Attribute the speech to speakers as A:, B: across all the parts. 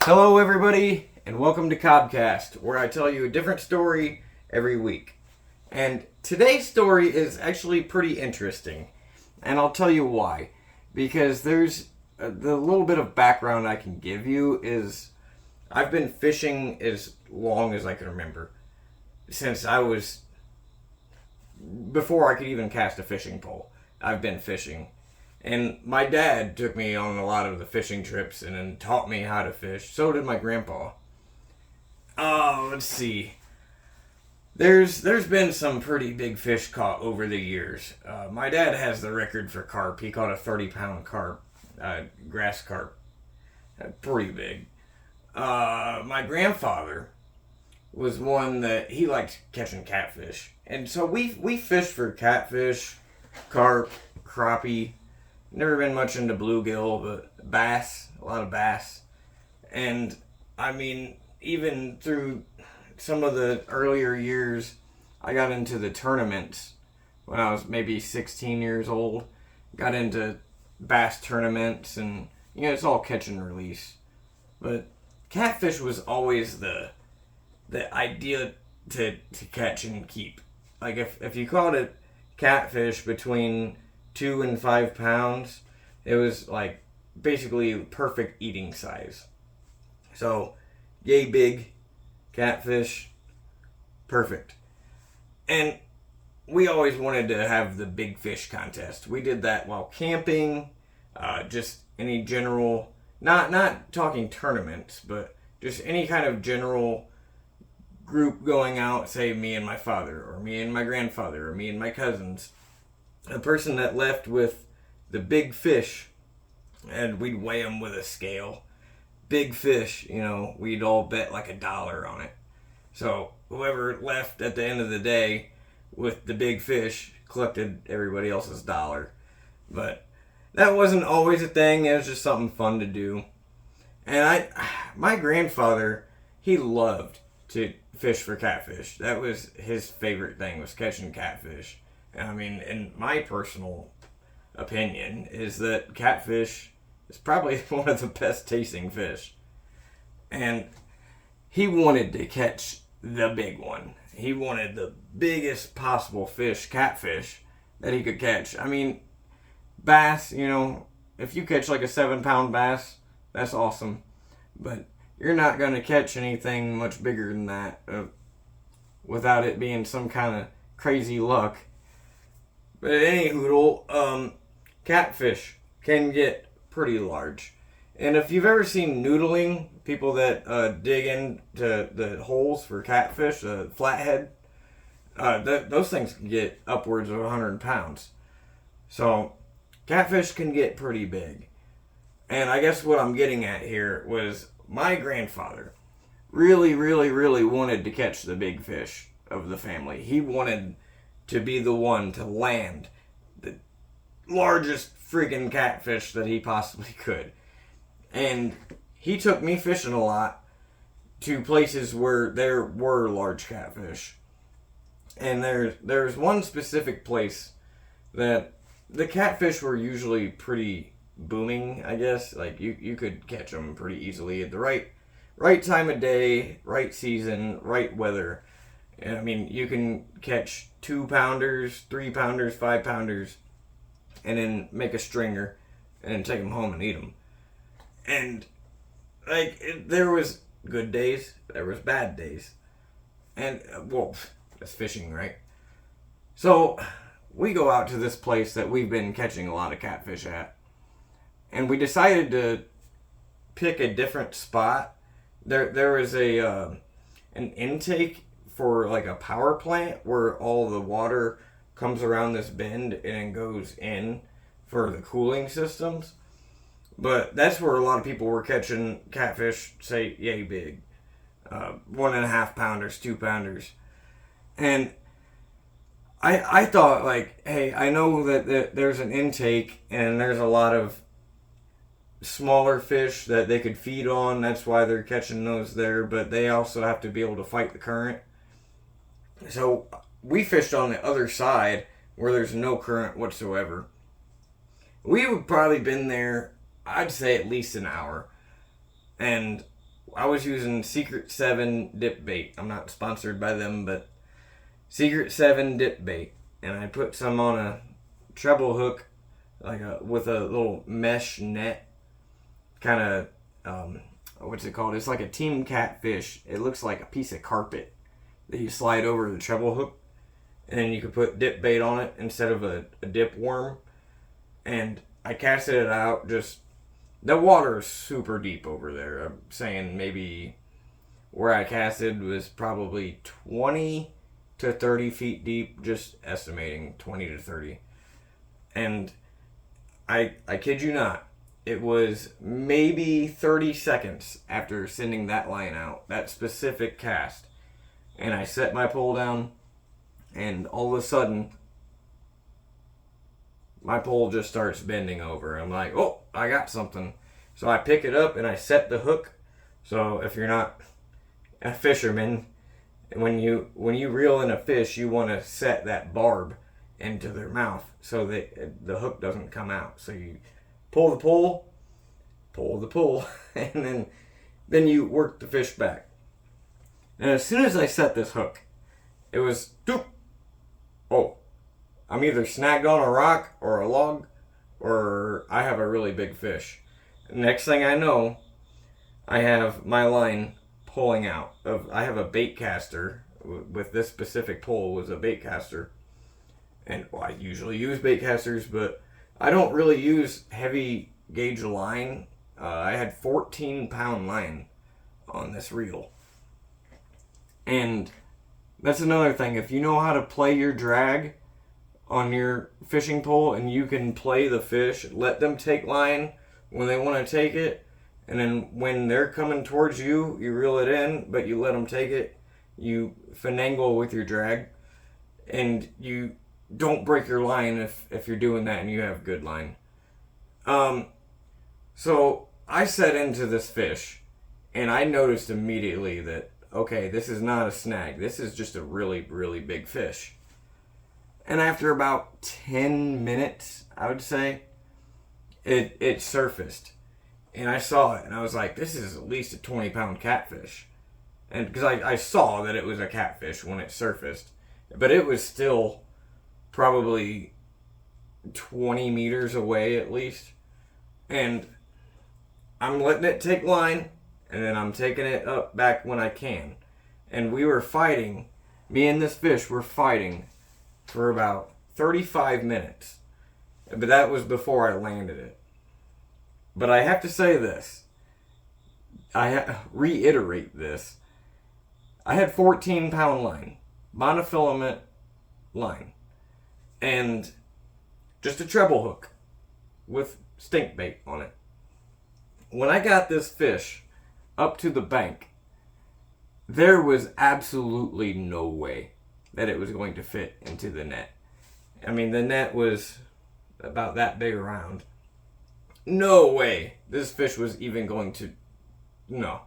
A: Hello, everybody, and welcome to Cobcast, where I tell you a different story every week. And today's story is actually pretty interesting, and I'll tell you why. Because there's the little bit of background I can give you is I've been fishing as long as I can remember. Since I was, before I could even cast a fishing pole, I've been fishing. And my dad took me on a lot of the fishing trips and then taught me how to fish. So did my grandpa. Let's see. There's been some pretty big fish caught over the years. My dad has the record for carp. He caught a 30-pound carp, grass carp. Pretty big. My grandfather was one that he liked catching catfish. And so we fished for catfish, carp, crappie. Never been much into bluegill, but bass, a lot of bass. And, I mean, even through some of the earlier years, I got into the tournaments when I was maybe 16 years old. Got into bass tournaments, and, it's all catch and release. But catfish was always the idea to catch and keep. Like, if you caught it catfish between 2 and 5 pounds, it was like basically perfect eating size. So, yay big catfish, perfect. And we always wanted to have the big fish contest. We did that while camping, just any general, not talking tournaments, but just any kind of general group going out, say me and my father, or me and my grandfather, or me and my cousins. The person that left with the big fish, and we'd weigh them with a scale. Big fish, we'd all bet like $1 on it. So whoever left at the end of the day with the big fish collected everybody else's dollar. But that wasn't always a thing. It was just something fun to do. And my grandfather, he loved to fish for catfish. That was his favorite thing, was catching catfish. I mean, in my personal opinion, is that catfish is probably one of the best tasting fish. And he wanted to catch the big one. He wanted the biggest possible fish, catfish, that he could catch. I mean, bass, if you catch like a 7-pound bass, that's awesome. But you're not going to catch anything much bigger than that without it being some kind of crazy luck. But any hoodle, catfish can get pretty large. And if you've ever seen noodling, people that dig into the holes for catfish, flathead, those things can get upwards of 100 pounds. So, catfish can get pretty big. And I guess what I'm getting at here was my grandfather really, really, really wanted to catch the big fish of the family. He wanted to be the one to land the largest freaking catfish that he possibly could. And he took me fishing a lot to places where there were large catfish. And there's one specific place that the catfish were usually pretty booming, I guess. Like, you could catch them pretty easily at the right time of day, right season, right weather. I mean, you can catch 2-pounders, 3-pounders, 5-pounders, and then make a stringer, and then take them home and eat them. And, there was good days, there was bad days. And, that's fishing, right? So, we go out to this place that we've been catching a lot of catfish at. And we decided to pick a different spot. There was an intake for like a power plant where all the water comes around this bend and then goes in for the cooling systems. But that's where a lot of people were catching catfish, say, yay big. 1.5 pounders, 2 pounders. And I thought, like, hey, I know that there's an intake and there's a lot of smaller fish that they could feed on. That's why they're catching those there. But they also have to be able to fight the current. So we fished on the other side where there's no current whatsoever. We would probably been there, I'd say at least an hour. And I was using Secret 7 dip bait. I'm not sponsored by them, but Secret 7 dip bait. And I put some on a treble hook, with a little mesh net, kind of, what's it called? It's like a team catfish. It looks like a piece of carpet that you slide over the treble hook, and then you could put dip bait on it instead of a dip worm. And I casted it out. Just the water is super deep over there. I'm saying maybe where I casted was probably 20 to 30 feet deep, just estimating 20 to 30. And I kid you not, it was maybe 30 seconds after sending that line out, that specific cast, and I set my pole down, and all of a sudden my pole just starts bending over. I'm like, oh, I got something. So I pick it up and I set the hook. So if you're not a fisherman, when you reel in a fish, you want to set that barb into their mouth so that the hook doesn't come out. So you pull the pull, and then you work the fish back. And as soon as I set this hook, it was doop. Oh, I'm either snagged on a rock or a log, or I have a really big fish. Next thing I know, I have my line pulling out. I have a bait caster with this specific pole, was a bait caster, and I usually use bait casters, but I don't really use heavy gauge line. I had 14-pound line on this reel, and that's another thing. If you know how to play your drag on your fishing pole, and you can play the fish, let them take line when they want to take it, and then when they're coming towards you, you reel it in, but you let them take it. You finagle with your drag, and you don't break your line if you're doing that and you have good line. So I set into this fish, and I noticed immediately that, okay, this is not a snag. This is just a really, really big fish. And after about 10 minutes, I would say, it surfaced. And I saw it, and I was like, this is at least a 20-pound catfish. And because I saw that it was a catfish when it surfaced. But it was still probably 20 meters away at least. And I'm letting it take line, and then I'm taking it up back when I can. And we were fighting, me and this fish were fighting for about 35 minutes. But that was before I landed it. But I have to say this. Reiterate this. I had 14-pound line. Monofilament line. And just a treble hook with stink bait on it. When I got this fish up to the bank, there was absolutely no way that it was going to fit into the net. I mean, the net was about that big around. No way this fish was even going to... No.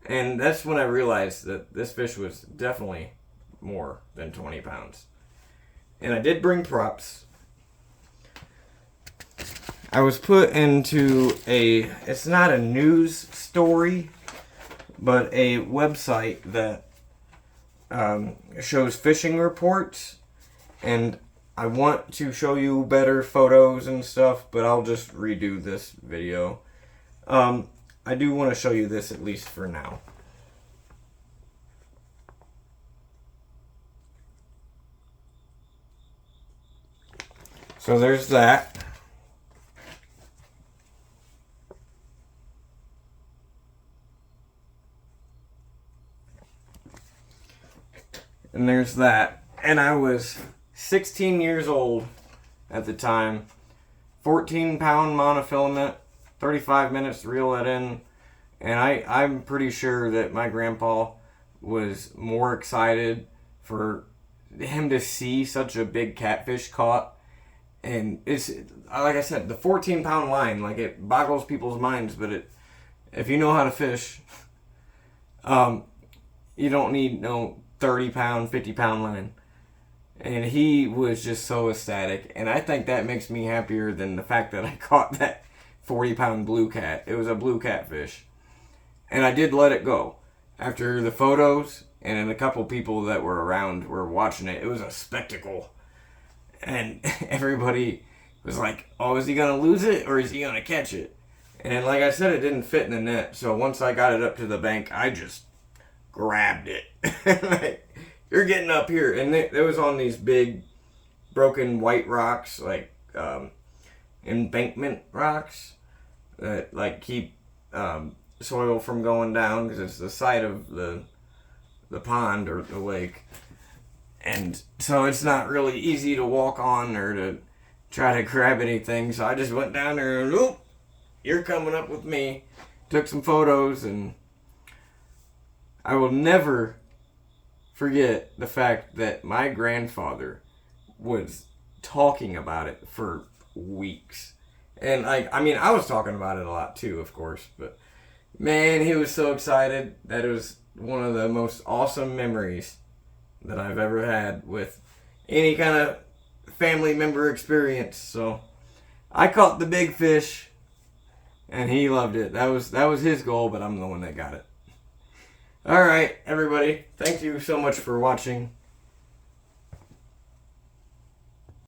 A: And that's when I realized that this fish was definitely more than 20 pounds. And I did bring props. I was put into it's not a news story, but a website that shows fishing reports. And I want to show you better photos and stuff, but I'll just redo this video. I do want to show you this at least for now. So there's that. And there's that. And I was 16 years old at the time. 14-pound monofilament. 35 minutes to reel that in. And I'm pretty sure that my grandpa was more excited for him to see such a big catfish caught. And it's, like I said, the 14-pound line, like, it boggles people's minds, but if you know how to fish, you don't need no 30-pound, 50-pound line. And he was just so ecstatic. And I think that makes me happier than the fact that I caught that 40-pound blue cat. It was a blue catfish. And I did let it go. After the photos and a couple people that were around were watching it, it was a spectacle. And everybody was like, oh, is he going to lose it or is he going to catch it? And like I said, it didn't fit in the net. So once I got it up to the bank, I just grabbed it. Like, you're getting up here. And it was on these big broken white rocks, like embankment rocks that like keep soil from going down because it's the side of the pond or the lake. And so it's not really easy to walk on or to try to grab anything. So I just went down there and, oop, you're coming up with me. Took some photos, and I will never forget the fact that my grandfather was talking about it for weeks. And I was talking about it a lot too, of course, but man, he was so excited. That it was one of the most awesome memories that I've ever had with any kind of family member experience. So I caught the big fish and he loved it. That was his goal, but I'm the one that got it. All right, everybody. Thank you so much for watching.